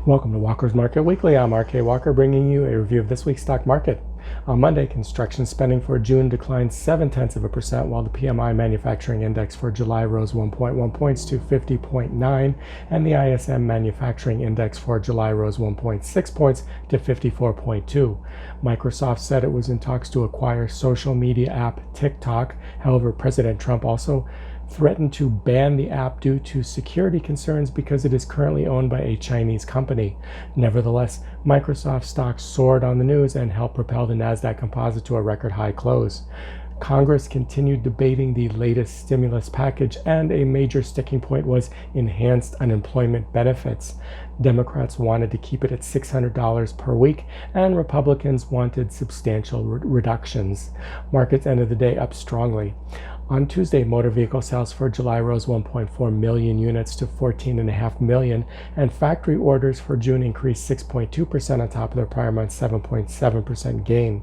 Welcome to Walker's Market Weekly. I'm RK Walker, bringing you a review of this week's stock market. On Monday, construction spending for June declined 0.7%, while the PMI manufacturing index for July rose 1.1 points to 50.9, and the ISM manufacturing index for July rose 1.6 points to 54.2. Microsoft said it was in talks to acquire social media app TikTok. However, President Trump also threatened to ban the app due to security concerns because it is currently owned by a Chinese company. Nevertheless, Microsoft stock soared on the news and helped propel the Nasdaq Composite to a record high close. Congress continued debating the latest stimulus package, and a major sticking point was enhanced unemployment benefits. Democrats wanted to keep it at $600 per week, and Republicans wanted substantial reductions. Markets ended the day up strongly. On Tuesday, motor vehicle sales for July rose 1.4 million units to 14.5 million, and factory orders for June increased 6.2% on top of their prior month's 7.7% gain.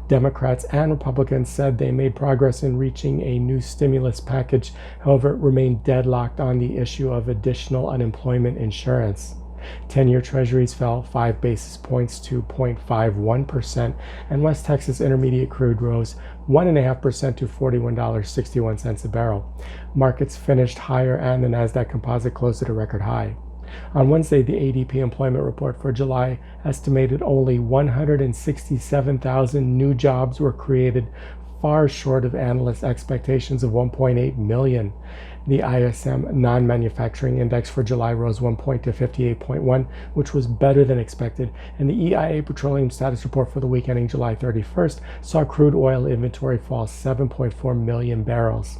Democrats and Republicans said they made progress in reaching a new stimulus package, however, remained deadlocked on the issue of additional unemployment insurance. 10-year treasuries fell 5 basis points to 0.51%, and West Texas Intermediate crude rose 1.5% to $41.61 a barrel. Markets finished higher, and the Nasdaq Composite closed at a record high. On Wednesday, the ADP employment report for July estimated only 167,000 new jobs were created, far short of analysts' expectations of 1.8 million. The ISM non-manufacturing index for July rose 1 point to 58.1, which was better than expected, and the EIA petroleum status report for the week ending July 31st saw crude oil inventory fall 7.4 million barrels.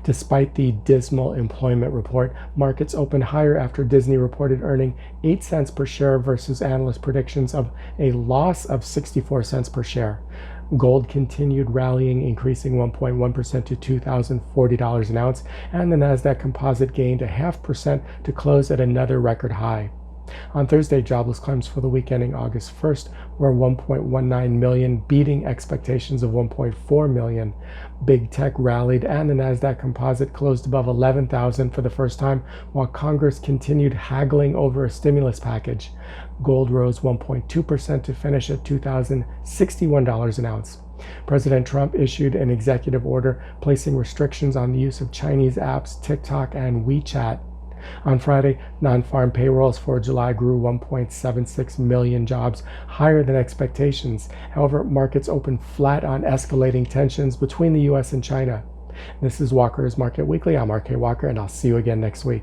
Despite the dismal employment report, markets opened higher after Disney reported earning 8 cents per share versus analyst predictions of a loss of 64 cents per share. Gold continued rallying, increasing 1.1% to $2,040 an ounce, and the Nasdaq Composite gained 0.5% to close at another record high. On Thursday, jobless claims for the week ending August 1st were 1.19 million, beating expectations of 1.4 million. Big tech rallied, and the Nasdaq Composite closed above 11,000 for the first time, while Congress continued haggling over a stimulus package. Gold rose 1.2% to finish at $2,061 an ounce. President Trump issued an executive order placing restrictions on the use of Chinese apps TikTok and WeChat. On Friday, non-farm payrolls for July grew 1.76 million jobs, higher than expectations. However, markets opened flat on escalating tensions between the U.S. and China. This is Walker's Market Weekly. I'm RK Walker, and I'll see you again next week.